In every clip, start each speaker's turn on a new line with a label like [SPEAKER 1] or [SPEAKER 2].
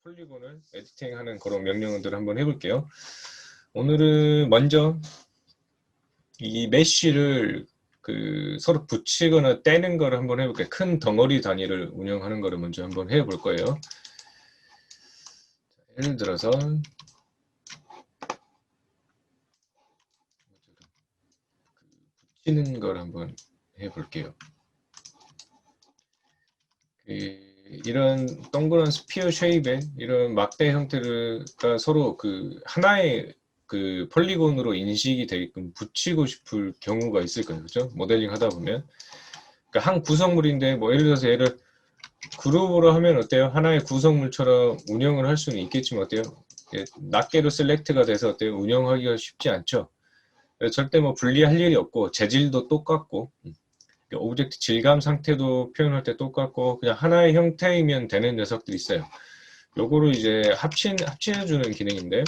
[SPEAKER 1] 폴리곤을 에디팅하는 그런 명령들을 한번 해볼게요. 오늘은 먼저 이 메쉬를 서로 붙이거나 떼는 거를 한번 해볼게요. 큰 덩어리 단위를 운영하는 거를 먼저 한번 해볼 거예요. 예를 들어서 붙이는 걸 한번 해볼게요. 이런 동그란 스피어 쉐입의 이런 막대 형태가 서로 하나의 폴리곤으로 인식이 되게끔 붙이고 싶을 경우가 있을 거예요. 그죠? 모델링 하다 보면. 그러니까 한 구성물인데, 뭐, 예를 들어서 얘를 그룹으로 하면 어때요? 하나의 구성물처럼 운영을 할 수는 있겠지만 어때요? 낱개로 셀렉트가 돼서 어때요? 운영하기가 쉽지 않죠? 절대 뭐 분리할 일이 없고, 재질도 똑같고, 오브젝트 질감 상태도 표현할 때 똑같고, 그냥 하나의 형태이면 되는 녀석들이 있어요. 요거를 이제 합치해주는 기능인데,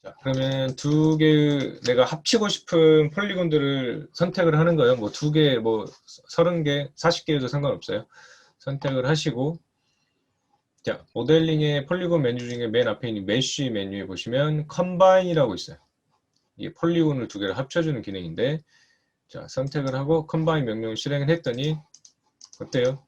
[SPEAKER 1] 자, 그러면 두 개, 내가 합치고 싶은 폴리곤들을 선택을 하는 거예요. 뭐 두 개, 뭐 30개, 40개여도 상관없어요. 선택을 하시고, 자, 모델링의 폴리곤 메뉴 중에 맨 앞에 있는 메쉬 메뉴에 보시면 컴바인이라고 있어요. 이게 폴리곤을 두 개를 합쳐주는 기능인데, 자, 선택을 하고 컴바인 명령을 실행을 했더니, 어때요?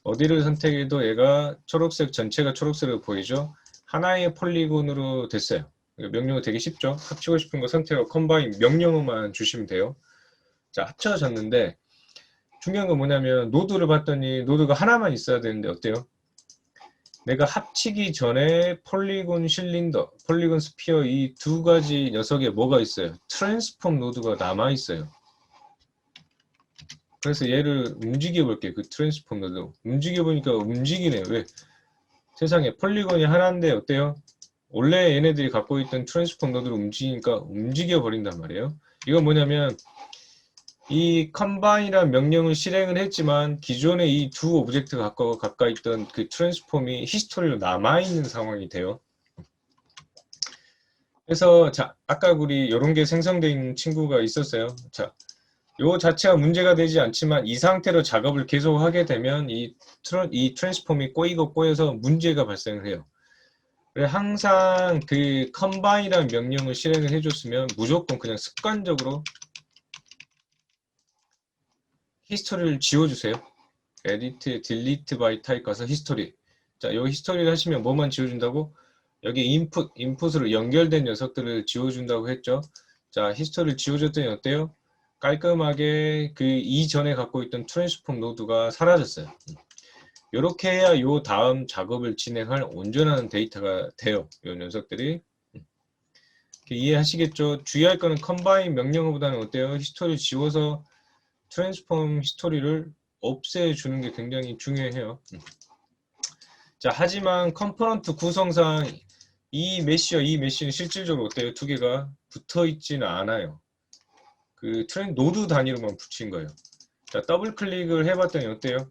[SPEAKER 1] 어디를 선택해도 얘가 초록색, 전체가 초록색으로 보이죠? 하나의 폴리곤으로 됐어요. 명령어 되게 쉽죠? 합치고 싶은 거 선택하고 컴바인 명령어만 주시면 돼요. 자, 합쳐졌는데 중요한 건 뭐냐면 노드를 봤더니 노드가 하나만 있어야 되는데 어때요? 내가 합치기 전에 폴리곤 실린더, 폴리곤 스피어 이 두 가지 녀석에 뭐가 있어요? 트랜스폼 노드가 남아 있어요. 그래서 얘를 움직여 볼게요. 그 트랜스폼 노드. 움직여 보니까 움직이네요. 왜? 세상에 폴리곤이 하나인데 어때요? 원래 얘네들이 갖고 있던 트랜스폼 노드를 움직이니까 움직여 버린단 말이에요. 이건 뭐냐면 이 컴바인이라는 명령을 실행을 했지만 기존에 이 두 오브젝트가 가까이 있던 그 트랜스폼이 히스토리로 남아있는 상황이 돼요. 그래서 자, 아까 우리 이런 게 생성되어 있는 친구가 있었어요. 자, 요 자체가 문제가 되지 않지만 이 상태로 작업을 계속 하게 되면 이 트랜스폼이 꼬이고 꼬여서 문제가 발생을 해요. 그래 항상 그 컴바인이라는 명령을 실행을 해줬으면 무조건 그냥 습관적으로 히스토리를 지워주세요. edit, delete by type 가서 히스토리. 자, 여기 히스토리를 하시면 뭐만 지워준다고? 여기 인풋으로 연결된 녀석들을 지워준다고 했죠. 자, 히스토리를 지워줬더니 어때요? 깔끔하게 그 이전에 갖고 있던 트랜스폼 노드가 사라졌어요. 이렇게 해야 요 다음 작업을 진행할 온전한 데이터가 돼요. 요 녀석들이. 이해하시겠죠? 주의할 거는 컴바인 명령어보다는 어때요? 히스토리 지워서 트랜스폼 히스토리를 없애주는 게 굉장히 중요해요. 자, 하지만 컴포넌트 구성상 이 메쉬와 이 메쉬는 실질적으로 어때요? 두 개가 붙어 있지는 않아요. 그 노드 단위로만 붙인 거예요. 자, 더블 클릭을 해봤더니 어때요?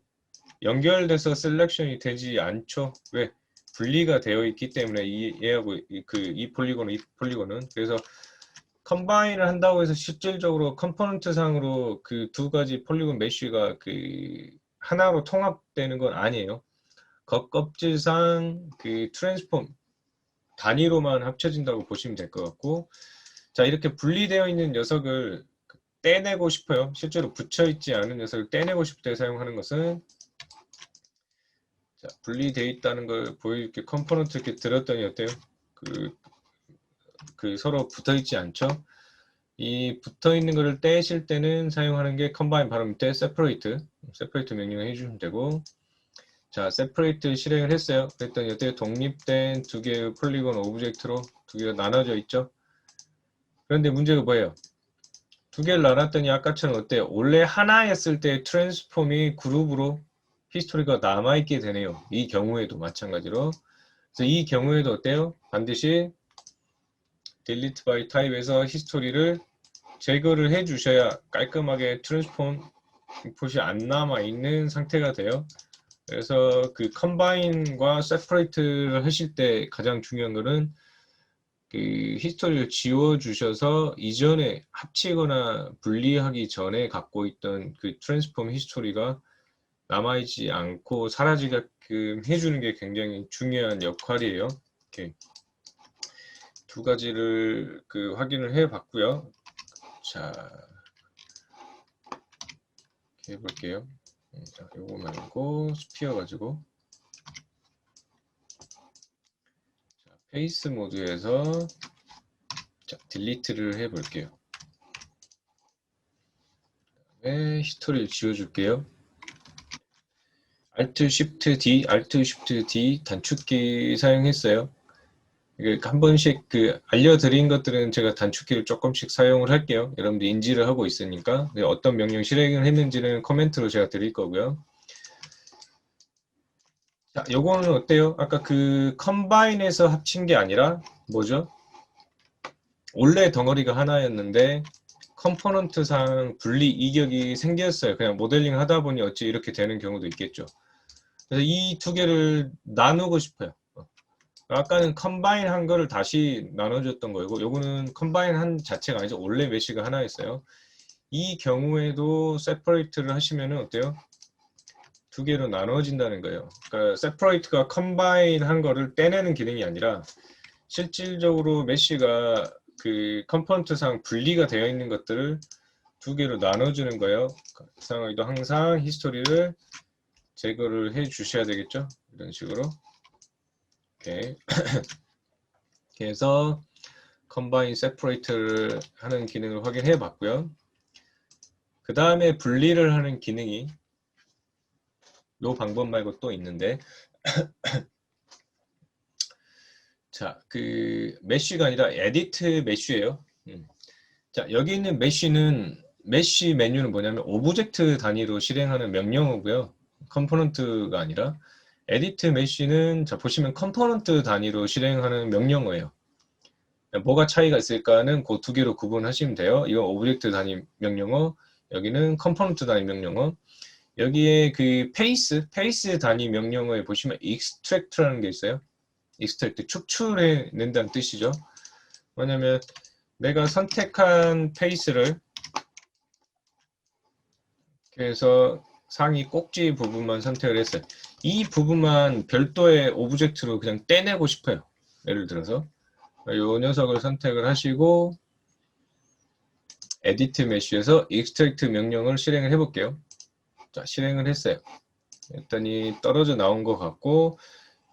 [SPEAKER 1] 연결돼서 셀렉션이 되지 않죠? 왜? 분리가 되어 있기 때문에 얘하고 이 폴리곤은 그래서 컴바인을 한다고 해서 실질적으로 컴포넌트 상으로 그 두 가지 폴리곤 메쉬가 하나로 통합되는 건 아니에요. 겉껍질상 그 트랜스폼 단위로만 합쳐진다고 보시면 될 것 같고, 자, 이렇게 분리되어 있는 녀석을 떼내고 싶어요. 실제로 붙여있지 않은 녀석을 떼내고 싶을 때 사용하는 것은, 자, 분리되어 있다는 걸 보여줄게. 컴포넌트 이렇게 들었더니 어때요? 서로 붙어있지 않죠? 이 붙어있는 거를 떼실 때는 사용하는 게 컴바인 바로 밑에 세퍼레이트 명령을 해주시면 되고, 자, 세퍼레이트 실행을 했어요. 그랬더니 어때요? 독립된 두 개의 폴리곤 오브젝트로 두 개가 나눠져 있죠? 그런데 문제가 뭐예요? 두 개를 나눴더니 아까처럼 어때요? 원래 하나였을 때 트랜스폼이 그룹으로 히스토리가 남아있게 되네요. 이 경우에도 마찬가지로. 그래서 이 경우에도 어때요? 반드시 delete by type에서 히스토리를 제거를 해 주셔야 깔끔하게 트랜스폼 인풋이 안 남아있는 상태가 돼요. 그래서 그 컴바인과 세퍼레이트를 하실 때 가장 중요한 거는 그 히스토리를 지워 주셔서 이전에 합치거나 분리하기 전에 갖고 있던 그 트랜스폼 히스토리가 남아있지 않고 사라지게끔 해주는 게 굉장히 중요한 역할이에요. 이렇게 두 가지를 확인을 해 봤고요. 자, 이렇게 해볼게요. 자, 요거 말고 스피어 가지고 자, 페이스 모드에서 자, 딜리트를 해 볼게요. 그다음에 히스토리를 지워줄게요. Alt Shift D, Alt Shift D 단축키 사용했어요. 한 번씩 알려드린 것들은 제가 단축키를 조금씩 사용을 할게요. 여러분들 인지를 하고 있으니까 어떤 명령 실행을 했는지는 코멘트로 제가 드릴 거고요. 자, 요거는 어때요? 아까 컴바인에서 합친 게 아니라 뭐죠? 원래 덩어리가 하나였는데 컴포넌트상 분리 이격이 생겼어요. 그냥 모델링 하다 보니 어찌 이렇게 되는 경우도 있겠죠. 그래서 이 두 개를 나누고 싶어요. 아까는 컴바인 한 거를 다시 나눠줬던 거고 요거는 컴바인 한 자체가 아니죠. 원래 메시가 하나였어요. 이 경우에도 세퍼레이트를 하시면 어때요? 두 개로 나눠진다는 거예요. 그러니까 세퍼레이트가 컴바인 한 거를 떼내는 기능이 아니라 실질적으로 메시가 컴포넌트상 분리가 되어 있는 것들을 두 개로 나눠주는 거예요. 그 상황에도 항상 히스토리를 제거를 해 주셔야 되겠죠. 이런 식으로. 이렇게 해서 컴바인 세퍼레이트를 하는 기능을 확인해 봤고요. 그 다음에 분리를 하는 기능이 이 방법 말고 또 있는데 자, 메쉬가 아니라 에디트 메쉬예요. 자, 여기 있는 메쉬는 메쉬 메뉴는 뭐냐면 오브젝트 단위로 실행하는 명령어고요. 컴포넌트가 아니라 에디트 메쉬는 자 보시면 컴포넌트 단위로 실행하는 명령어예요. 뭐가 차이가 있을까는 그 두 개로 구분하시면 돼요. 이건 오브젝트 단위 명령어, 여기는 컴포넌트 단위 명령어. 여기에 페이스 단위 명령어에 보시면 extract라는 게 있어요. extract 축출해낸다는 뜻이죠. 뭐냐면 내가 선택한 페이스를 그래서 상위 꼭지 부분만 선택을 했어요. 이 부분만 별도의 오브젝트로 그냥 떼내고 싶어요. 예를 들어서 이 녀석을 선택을 하시고 에디트 메쉬에서 extract 명령을 실행을 해볼게요. 자, 실행을 했어요. 했더니 떨어져 나온 것 같고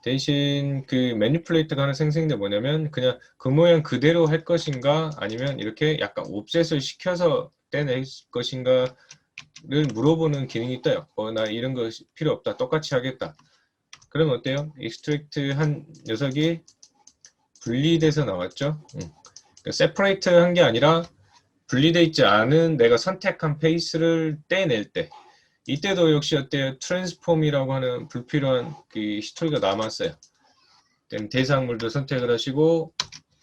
[SPEAKER 1] 대신 매니플레이트가 하나 생성돼 뭐냐면 그냥 그 모양 그대로 할 것인가 아니면 이렇게 약간 옵셋을 시켜서 떼낼 것인가를 물어보는 기능이 떠요. 나 이런 거 필요 없다. 똑같이 하겠다. 그럼 어때요? extract 한 녀석이 분리돼서 나왔죠. 세퍼레이트 한 게 아니라 분리되어 있지 않은 내가 선택한 페이스를 떼낼 때 이때도 역시 어때요? 트랜스폼이라고 하는 불필요한 히스토리가 남았어요. 대상물도 선택을 하시고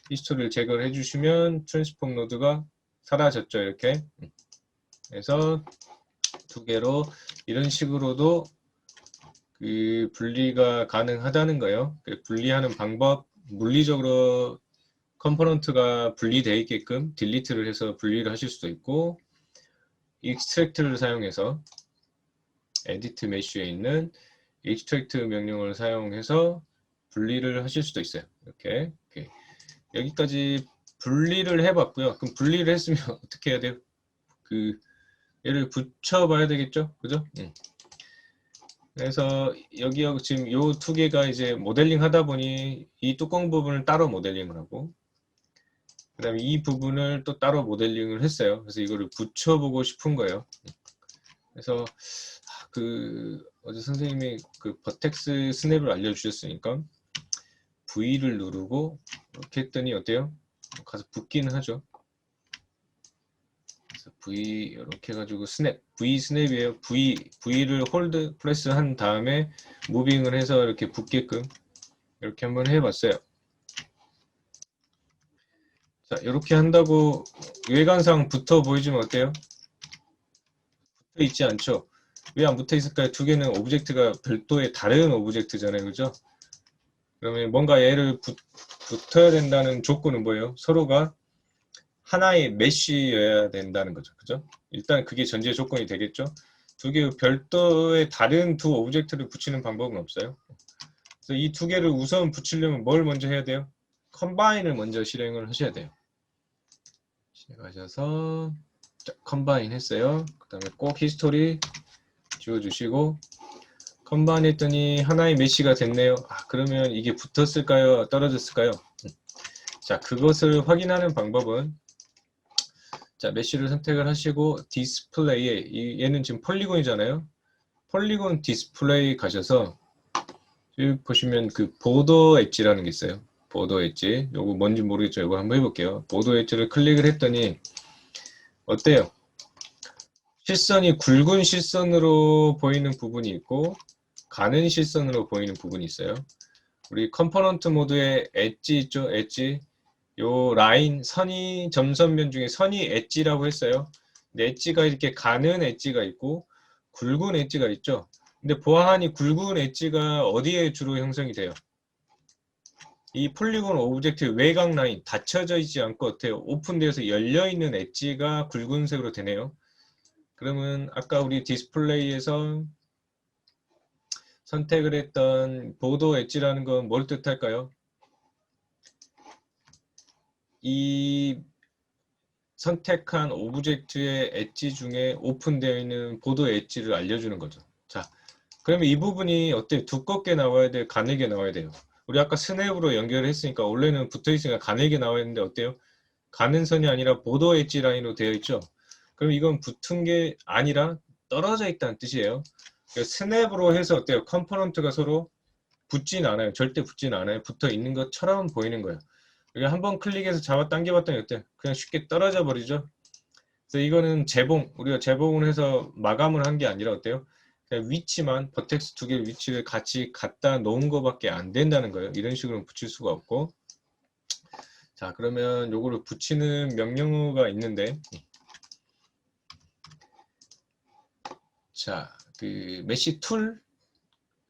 [SPEAKER 1] 히스토리를 제거를 해주시면 트랜스폼 노드가 사라졌죠. 이렇게. 그래서 두 개로 이런 식으로도 분리가 가능하다는 거예요. 분리하는 방법, 물리적으로 컴포넌트가 분리되어 있게끔 딜리트를 해서 분리를 하실 수도 있고 extract를 사용해서 에디트 메쉬에 있는 extract 명령을 사용해서 분리를 하실 수도 있어요. 이렇게 여기까지 분리를 해봤고요. 그럼 분리를 했으면 어떻게 해야 돼요? 얘를 붙여봐야 되겠죠, 그죠? 그래서 여기하고 지금 요 두 개가 이제 모델링 하다 보니 이 뚜껑 부분을 따로 모델링을 하고 그 다음에 이 부분을 또 따로 모델링을 했어요. 그래서 이거를 붙여보고 싶은 거예요. 그래서 어제 선생님이 버텍스 스냅을 알려주셨으니까 V를 누르고 이렇게 했더니 어때요? 가서 붙기는 하죠. 그래서 V 이렇게 해가지고 V 스냅이에요. V를 홀드 프레스 한 다음에 무빙을 해서 이렇게 붙게끔 이렇게 한번 해봤어요. 자, 이렇게 한다고 외관상 붙어 보이지만 어때요? 붙어 있지 않죠? 왜 안 붙어 있을까요? 두 개는 오브젝트가 별도의 다른 오브젝트잖아요. 그죠? 그러면 뭔가 얘를 붙어야 된다는 조건은 뭐예요? 서로가 하나의 메쉬여야 된다는 거죠. 그죠? 일단 그게 전제 조건이 되겠죠? 두 개 별도의 다른 두 오브젝트를 붙이는 방법은 없어요. 그래서 이 두 개를 우선 붙이려면 뭘 먼저 해야 돼요? 컴바인을 먼저 실행을 하셔야 돼요. 실행하셔서 컴바인 했어요. 그 다음에 꼭 히스토리 지워주시고 컴바인 했더니 하나의 메시가 됐네요. 그러면 이게 붙었을까요? 떨어졌을까요? 자, 그것을 확인하는 방법은 자, 메시를 선택을 하시고 디스플레이에 얘는 지금 폴리곤이잖아요. 폴리곤 디스플레이 가셔서 여기 보시면 그 보더 엣지라는 게 있어요. 보더 엣지. 요거 뭔지 모르겠죠. 이거 한번 해볼게요. 보더 엣지를 클릭을 했더니 어때요? 실선이 굵은 실선으로 보이는 부분이 있고 가는 실선으로 보이는 부분이 있어요. 우리 컴포넌트 모드에 엣지 있죠? 엣지. 요 라인 선이 점선면 중에 선이 엣지라고 했어요. 근데 엣지가 이렇게 가는 엣지가 있고 굵은 엣지가 있죠. 근데 보아하니 굵은 엣지가 어디에 주로 형성이 돼요? 이 폴리곤 오브젝트 외곽 라인 닫혀져 있지 않고 어때요? 오픈되어서 열려있는 엣지가 굵은색으로 되네요. 그러면 아까 우리 디스플레이에서 선택을 했던 보도 엣지라는 건 뭘 뜻할까요? 이 선택한 오브젝트의 엣지 중에 오픈되어 있는 보도 엣지를 알려주는 거죠. 자, 그러면 이 부분이 어때요? 두껍게 나와야 돼요? 가늘게 나와야 돼요? 우리 아까 스냅으로 연결을 했으니까 원래는 붙어있으니까 가늘게 나와야 했는데 어때요? 가는 선이 아니라 보도 엣지 라인으로 되어 있죠? 그럼 이건 붙은 게 아니라 떨어져 있다는 뜻이에요. 스냅으로 해서 어때요? 컴포넌트가 서로 붙진 않아요. 절대 붙진 않아요. 붙어 있는 것처럼 보이는 거예요. 여기 한번 클릭해서 잡아 당겨봤더니 어때? 그냥 쉽게 떨어져 버리죠. 그래서 이거는 재봉, 우리가 재봉을 해서 마감을 한 게 아니라 어때요? 그냥 위치만, 버텍스 두 개의 위치를 같이 갖다 놓은 것밖에 안 된다는 거예요. 이런 식으로 붙일 수가 없고. 자, 그러면 요거를 붙이는 명령어가 있는데, 자, 그 메시 툴.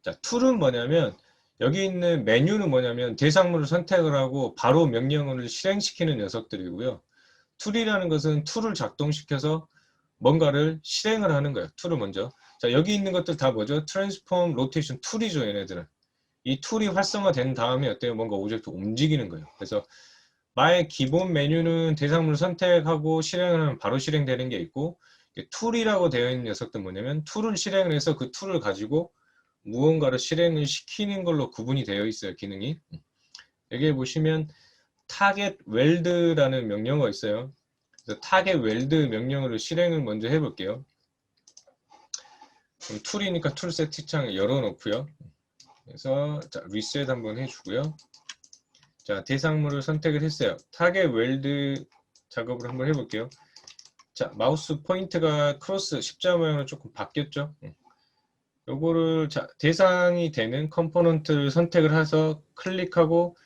[SPEAKER 1] 자, 툴은 뭐냐면 여기 있는 메뉴는 뭐냐면 대상물을 선택을 하고 바로 명령어를 실행시키는 녀석들이고요. 툴이라는 것은 툴을 작동시켜서 뭔가를 실행을 하는 거예요. 툴을 먼저. 자, 여기 있는 것들 다 뭐죠? 트랜스폼, 로테이션 툴이죠, 얘네들은. 이 툴이 활성화된 다음에 어때요? 뭔가 오브젝트 움직이는 거예요. 그래서 나의 기본 메뉴는 대상물을 선택하고 실행을 하면 바로 실행되는 게 있고 툴이라고 되어 있는 녀석들 뭐냐면 툴을 실행을 해서 그 툴을 가지고 무언가를 실행을 시키는 걸로 구분이 되어 있어요. 기능이. 여기 보시면 타겟 웰드라는 명령어가 있어요. 그래서 타겟 웰드 명령어를 실행을 먼저 해볼게요. 그럼 툴이니까 툴 세팅창을 열어놓고요. 그래서 자, 리셋 한번 해주고요. 자, 대상물을 선택을 했어요. 타겟 웰드 작업을 한번 해볼게요. 자, 마우스 포인트가 크로스 십자 모양으로 조금 바뀌었죠. 요거를 자, 대상이 되는 컴포넌트를 선택을 해서 클릭하고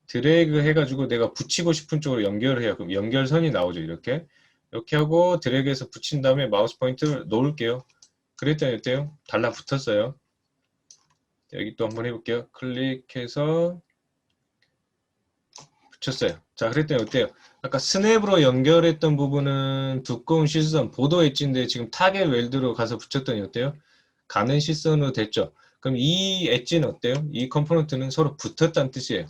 [SPEAKER 1] 드래그 해가지고 내가 붙이고 싶은 쪽으로 연결을 해요. 그럼 연결선이 나오죠. 이렇게 하고 드래그해서 붙인 다음에 마우스 포인트를 놓을게요. 그랬더니 어때요? 달라붙었어요. 여기 또 한번 해볼게요. 클릭해서 붙였어요. 자, 그랬더니 어때요? 아까 스냅으로 연결했던 부분은 두꺼운 실선 보도 엣지인데 지금 타겟 웰드로 가서 붙였더니 어때요? 가는 실선으로 됐죠. 그럼 이 엣지는 어때요? 이 컴포넌트는 서로 붙었다는 뜻이에요.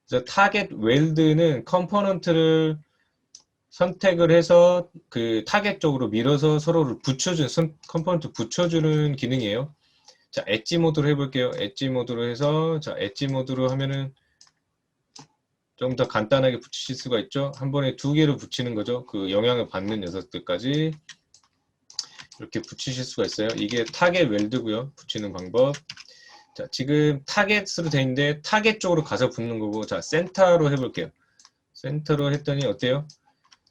[SPEAKER 1] 그래서 타겟 웰드는 컴포넌트를 선택을 해서 그 타겟 쪽으로 밀어서 서로를 붙여주는 컴포넌트 붙여주는 기능이에요. 자, 엣지 모드로 해볼게요. 엣지 모드로 해서 자, 엣지 모드로 하면은 좀 더 간단하게 붙이실 수가 있죠. 한 번에 두 개를 붙이는 거죠. 그 영향을 받는 녀석들까지 이렇게 붙이실 수가 있어요. 이게 타겟 웰드고요. 붙이는 방법. 자, 지금 타겟으로 돼 있는데 타겟 쪽으로 가서 붙는 거고, 자, 센터로 해볼게요. 센터로 했더니 어때요?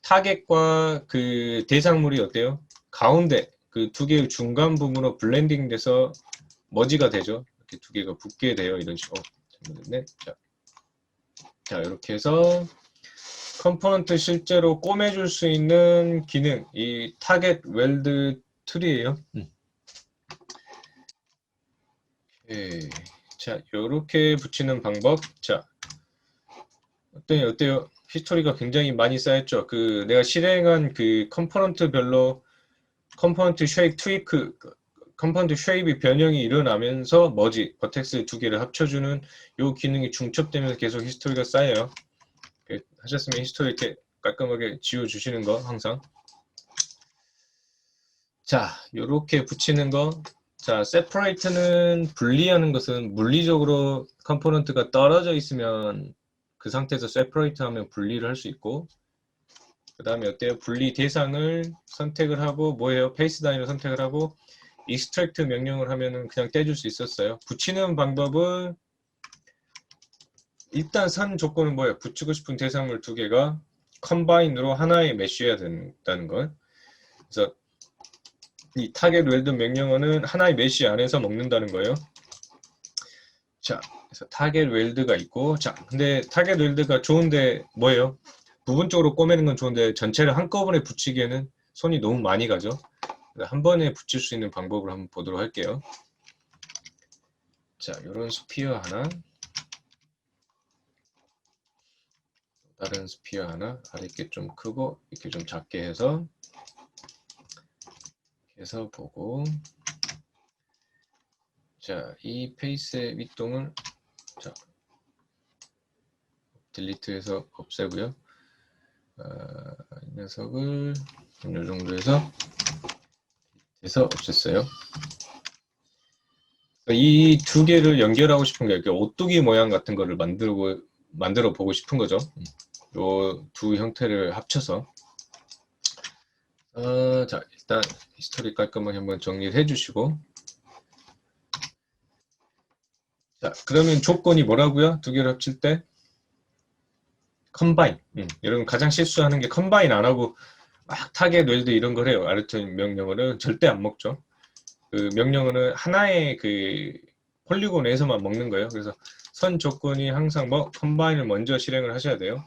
[SPEAKER 1] 타겟과 그 대상물이 어때요? 가운데 그 두 개의 중간 부분으로 블렌딩 돼서 머지가 되죠. 이렇게 두 개가 붙게 돼요. 이런 식으로. 잘못했네. 자, 이렇게 해서 컴포넌트 실제로 꼬매줄 수 있는 기능, 이 타겟 웰드 툴이에요. 예. 자, 이렇게 붙이는 방법. 자, 어때요? 히스토리가 굉장히 많이 쌓였죠. 그 내가 실행한 그 컴포넌트별로 컴포넌트 쉐입 트위크, 컴포넌트 쉐입이 변형이 일어나면서 머지, 버텍스 두 개를 합쳐주는 요 기능이 중첩되면서 계속 히스토리가 쌓여요. 하셨으면 히스토리 이렇게 깔끔하게 지워주시는 거 항상. 자, 요렇게 붙이는 거. 자, separate는 분리하는 것은 물리적으로 컴포넌트가 떨어져 있으면 그 상태에서 separate 하면 분리를 할 수 있고, 그 다음에 어때요? 분리 대상을 선택을 하고 뭐예요? 페이스 단위로 선택을 하고 extract 명령을 하면은 그냥 떼줄 수 있었어요. 붙이는 방법은 일단 선 조건은 뭐예요? 붙이고 싶은 대상물 두 개가 컴바인으로 하나에 메쉬해야 된다는 걸. 그래서 이 타겟 웰드 명령어는 하나의 메쉬 안에서 먹는다는 거예요. 자, 그래서 타겟 웰드가 있고, 자, 근데 타겟 웰드가 좋은데 뭐예요? 부분적으로 꼬매는 건 좋은데 전체를 한꺼번에 붙이기에는 손이 너무 많이 가죠. 한 번에 붙일 수 있는 방법을 한번 보도록 할게요. 자, 이런 스피어 하나, 다른 스피어 하나, 아래께 좀 크고 이렇게 좀 작게 해서 보고, 자, 이 페이스의 윗동을 자, 딜리트해서 없애고요. 이 녀석을 이 정도 해서 없앴어요. 이 두 개를 연결하고 싶은 게 이렇게 오뚜기 모양 같은 거를 만들어 보고 싶은 거죠. 요 두 형태를 합쳐서. 자, 일단 히스토리 깔끔하게 한번 정리를 해주시고. 자, 그러면 조건이 뭐라고요? 두 개를 합칠 때? 컴바인. 여러분 가장 실수하는 게 컴바인 안 하고 막 타겟 웰드 이런 걸 해요. 아르토인 명령어는 절대 안 먹죠. 그 명령어는 하나의 그 폴리곤에서만 먹는 거예요. 그래서 선 조건이 항상 뭐 컴바인을 먼저 실행을 하셔야 돼요.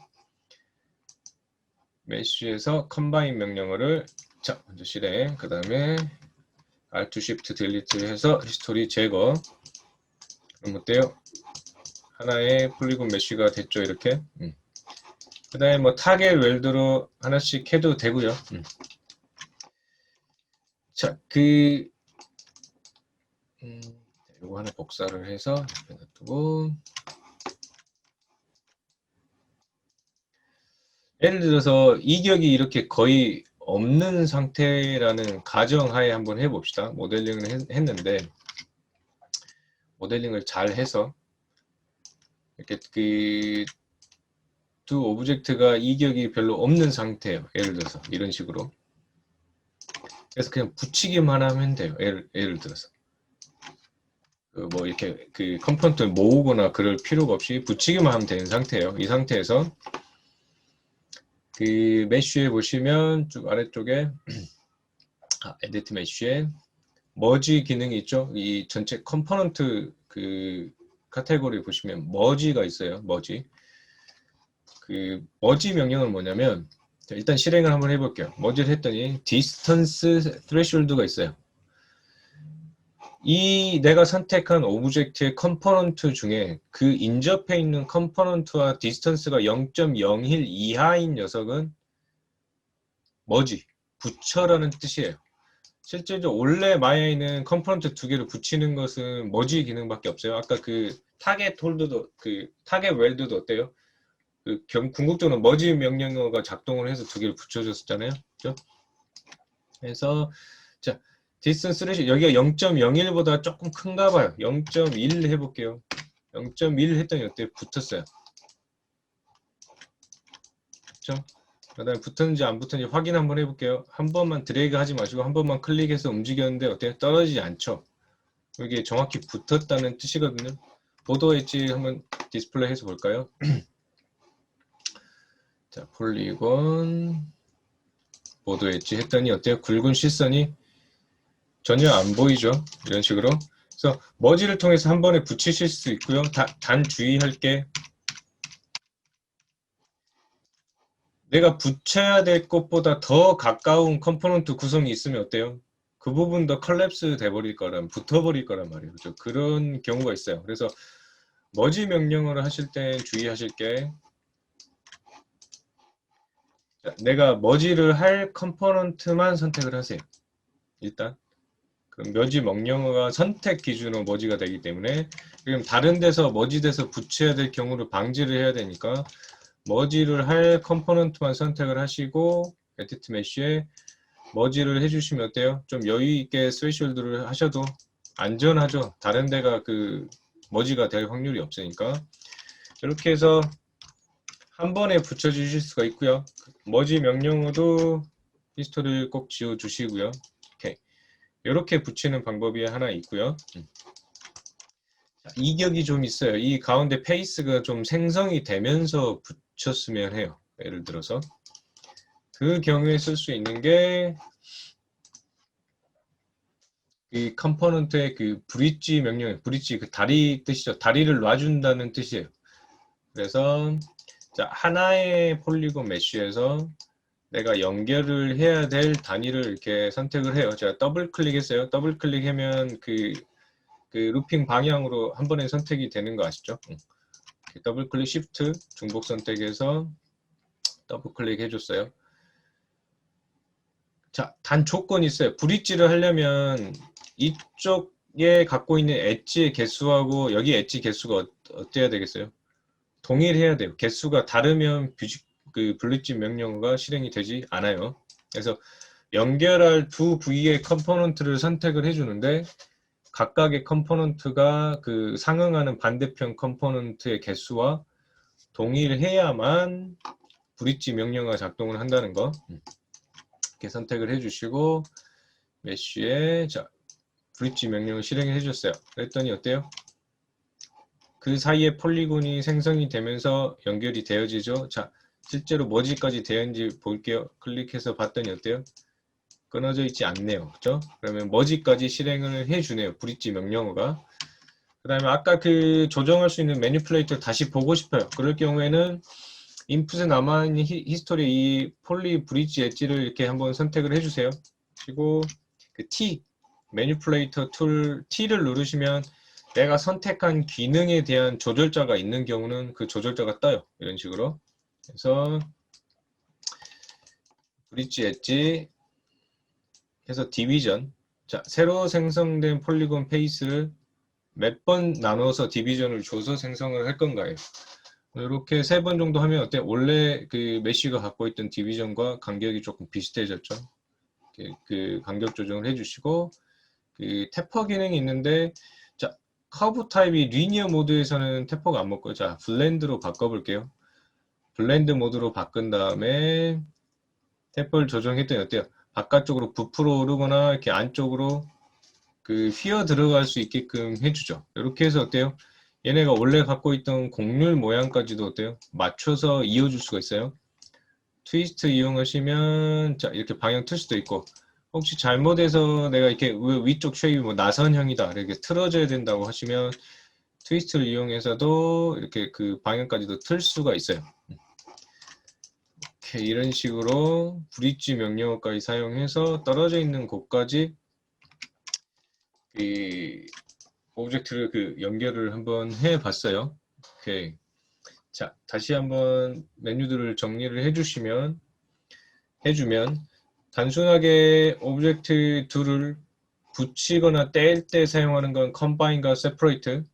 [SPEAKER 1] 메쉬에서 컴바인 명령어를 자 먼저 실행. 그 다음에 Alt Shift Delete 해서 히스토리 제거. 그럼 어때요? 하나의 폴리곤 메쉬가 됐죠. 이렇게. 그 다음에 뭐 타겟 웰드로 하나씩 해도 되고요. 자, 요거 하나 복사를 해서 옆에 놔두고. 예를 들어서 이격이 이렇게 거의 없는 상태라는 가정하에 한번 해봅시다. 모델링을 했는데 모델링을 잘 해서 이렇게 그 두 오브젝트가 이격이 별로 없는 상태예요. 예를 들어서 이런 식으로. 그래서 그냥 붙이기만 하면 돼요. 예를 들어서 뭐 이렇게 그 컴포넌트를 모으거나 그럴 필요가 없이 붙이기만 하면 되는 상태예요. 이 상태에서 그 메쉬에 보시면 쭉 아래쪽에 에디트 메쉬에 머지 기능이 있죠. 이 전체 컴포넌트 그 카테고리 보시면 머지가 있어요. 머지. 그 머지 명령은 뭐냐면 일단 실행을 한번 해볼게요. 머지를 했더니 디스턴스 threshold가 있어요. 이 내가 선택한 오브젝트의 컴포넌트 중에 그 인접해 있는 컴포넌트와 디스턴스가 0.01 이하인 녀석은 머지, 붙여라는 뜻이에요. 실제로 원래 마야에는 컴포넌트 두 개를 붙이는 것은 머지 기능밖에 없어요. 아까 그 타겟 홀드도 그 타겟 웰드도 어때요? 그 궁극적으로 머지 명령어가 작동을 해서 두 개를 붙여줬었잖아요. 그죠? 그래서 자 디스턴스 레시 여기가 0.01보다 조금 큰가 봐요. 0.1 해볼게요. 0.1 했더니 어때요? 붙었어요. 그렇죠? 그 다음에 붙었는지 안 붙었는지 확인 한번 해볼게요. 한 번만 드래그 하지 마시고 한 번만 클릭해서 움직였는데 어때요? 떨어지지 않죠? 이게 정확히 붙었다는 뜻이거든요. 보도 엣지 한번 디스플레이 해서 볼까요? 자, 폴리곤 보도 엣지 했더니 어때요? 굵은 실선이 전혀 안 보이죠? 이런 식으로. 그래서 머지를 통해서 한 번에 붙이실 수 있고요. 단 주의할 게 내가 붙여야 될 것보다 더 가까운 컴포넌트 구성이 있으면 어때요? 그 부분 더 컬랩스 돼버릴 거란 붙어버릴 거란 말이에요. 그렇죠? 그런 경우가 있어요. 그래서 머지 명령어를 하실 때 주의하실 게 내가 머지를 할 컴포넌트만 선택을 하세요. 일단. 그럼 머지 명령어가 선택 기준으로 머지가 되기 때문에 그럼 다른 데서 머지돼서 붙여야 될 경우를 방지를 해야 되니까 머지를 할 컴포넌트만 선택을 하시고 에디트 메쉬에 머지를 해주시면 어때요? 좀 여유 있게 스레시홀드를 하셔도 안전하죠. 다른 데가 그 머지가 될 확률이 없으니까 이렇게 해서 한 번에 붙여주실 수가 있고요. 머지 명령어도 히스토리를 꼭 지워주시고요. 오케이. 이렇게 붙이는 방법이 하나 있고요. 이격이 좀 있어요. 이 가운데 페이스가 좀 생성이 되면서 붙였으면 해요. 예를 들어서 그 경우에 쓸 수 있는 게 이 컴포넌트의 그 브릿지 명령, 브릿지 그 다리 뜻이죠. 다리를 놔준다는 뜻이에요. 그래서 자, 하나의 폴리곤 메쉬에서 내가 연결을 해야 될 단위를 이렇게 선택을 해요. 제가 더블 클릭했어요. 더블 클릭하면 그 루핑 방향으로 한 번에 선택이 되는 거 아시죠? 더블 클릭 시프트 중복 선택해서 더블 클릭 해줬어요. 자, 단 조건이 있어요. 브릿지를 하려면 이쪽에 갖고 있는 엣지의 개수하고 여기 엣지 개수가 어때야 되겠어요? 동일해야 돼요. 개수가 다르면 그 브릿지 명령어가 실행이 되지 않아요. 그래서 연결할 두 부위의 컴포넌트를 선택을 해주는데 각각의 컴포넌트가 그 상응하는 반대편 컴포넌트의 개수와 동일해야만 브릿지 명령어가 작동을 한다는 거 이렇게 선택을 해주시고 메쉬에 자 브릿지 명령을 실행해 주셨어요. 그랬더니 어때요? 그 사이에 폴리곤이 생성이 되면서 연결이 되어지죠. 자, 실제로 머지까지 되었는지 볼게요. 클릭해서 봤더니 어때요? 끊어져 있지 않네요. 그죠? 그러면 머지까지 실행을 해주네요. 브릿지 명령어가. 그 다음에 아까 그 조정할 수 있는 매니플레이터 다시 보고 싶어요. 그럴 경우에는 인풋에 남아있는 히스토리 이 폴리 브릿지 엣지를 이렇게 한번 선택을 해주세요. 그리고 그 T, 매니플레이터 툴 T를 누르시면 내가 선택한 기능에 대한 조절자가 있는 경우는 그 조절자가 떠요. 이런 식으로. 그래서 브릿지 엣지 해서 디비전. 자, 새로 생성된 폴리곤 페이스를 몇 번 나눠서 디비전을 줘서 생성을 할 건가요? 이렇게 3번 정도 하면 어때? 원래 그 메쉬가 갖고 있던 디비전과 간격이 조금 비슷해졌죠. 그 간격 조정을 해주시고 그 태퍼 기능이 있는데 자 커브 타입이 리니어 모드에서는 태퍼가 안 먹고요. 자 블렌드로 바꿔볼게요. 블렌드 모드로 바꾼 다음에 태퍼를 조정했더니 어때요? 바깥쪽으로 부풀어 오르거나 이렇게 안쪽으로 그 휘어 들어갈 수 있게끔 해주죠. 이렇게 해서 어때요? 얘네가 원래 갖고 있던 곡률 모양까지도 어때요? 맞춰서 이어줄 수가 있어요. 트위스트 이용하시면 자 이렇게 방향 틀 수도 있고 혹시 잘못해서 내가 이렇게 위쪽 쉐입이 뭐 나선형이다 이렇게 틀어져야 된다고 하시면 트위스트를 이용해서도 이렇게 그 방향까지도 틀 수가 있어요. 이렇게 이런 식으로 브릿지 명령어까지 사용해서 떨어져 있는 곳까지 이 오브젝트를 그 연결을 한번 해봤어요. 오케이. 자, 다시 한번 메뉴들을 정리를 해주면 단순하게 오브젝트 둘을 붙이거나 뗄 때 사용하는 건 컴바인과 세퍼레이트.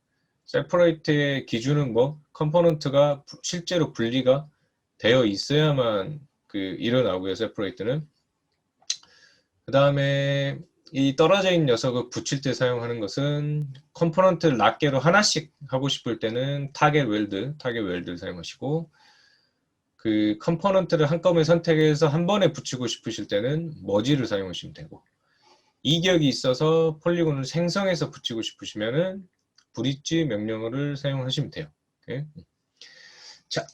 [SPEAKER 1] 세퍼레이트의 기준은 뭐 컴포넌트가 실제로 분리가 되어 있어야만 그 일어나고요. 세퍼레이트는. 그 다음에 이 떨어져 있는 녀석을 붙일 때 사용하는 것은 컴포넌트를 낱개로 하나씩 하고 싶을 때는 타겟 웰드를 사용하시고 그 컴포넌트를 한꺼번에 선택해서 한 번에 붙이고 싶으실 때는 머지를 사용하시면 되고 이격이 있어서 폴리곤을 생성해서 붙이고 싶으시면은 브릿지 명령어를 사용하시면 돼요. 오케이? 자,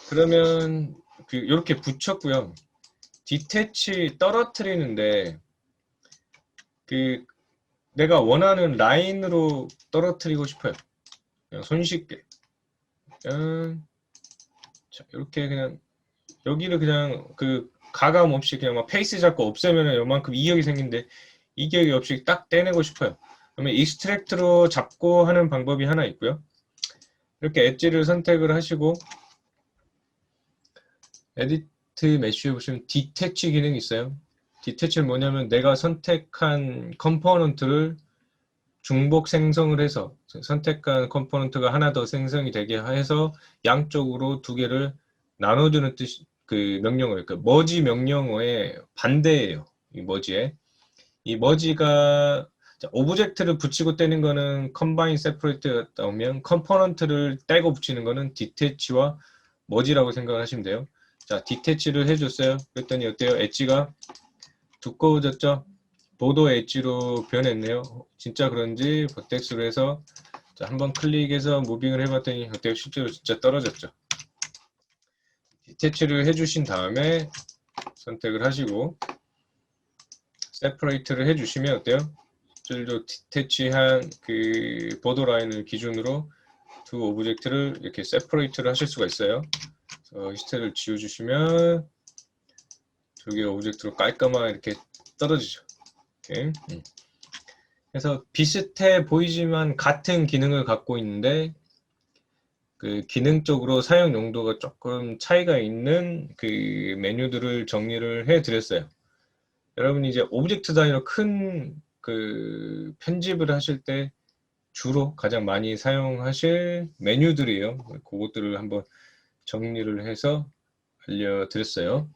[SPEAKER 1] 그러면 이렇게 붙였고요. 디태치 떨어뜨리는데 그 내가 원하는 라인으로 떨어뜨리고 싶어요. 그냥 손쉽게. 그냥 자, 이렇게 그냥 여기를 그냥 그 가감 없이 그냥 막 페이스 잡고 없애면은 요만큼 이격이 생긴데 이격이 없이 딱 떼내고 싶어요. 그러면 익스트랙트로 잡고 하는 방법이 하나 있고요. 이렇게 엣지를 선택을 하시고 에디트 메쉬에 보시면 디태치 기능이 있어요. 디태치는 뭐냐면 내가 선택한 컴포넌트를 중복 생성을 해서 선택한 컴포넌트가 하나 더 생성이 되게 해서 양쪽으로 두 개를 나눠주는 뜻, 그 명령어예요. 그 머지 명령어의 반대예요. 이 머지에. 이 머지가 오브젝트를 붙이고 떼는 거는 컴바인 세퍼레이트였다 오면 컴포넌트를 떼고 붙이는 거는 디태치와 머지라고 생각을 하시면 돼요. 자, 디태치를 해줬어요. 그랬더니 어때요? 엣지가 두꺼워졌죠? 보도 엣지로 변했네요. 진짜 그런지 버텍스로 해서 자, 한번 클릭해서 무빙을 해봤더니 어때요? 실제로 진짜 떨어졌죠. 디태치를 해주신 다음에 선택을 하시고 세퍼레이트를 해주시면 어때요? 실제로 디태치한 그 보도 라인을 기준으로 두 오브젝트를 이렇게 세퍼레이트를 하실 수가 있어요. 그래서 히스테를 지워주시면 두 개의 오브젝트로 깔끔하게 이렇게 떨어지죠. 이렇게. 그래서 비슷해 보이지만 같은 기능을 갖고 있는데 그 기능적으로 사용 용도가 조금 차이가 있는 그 메뉴들을 정리를 해 드렸어요. 여러분이 이제 오브젝트 단위로 큰 그 편집을 하실 때 주로 가장 많이 사용하실 메뉴들이에요. 그것들을 한번 정리를 해서 알려드렸어요.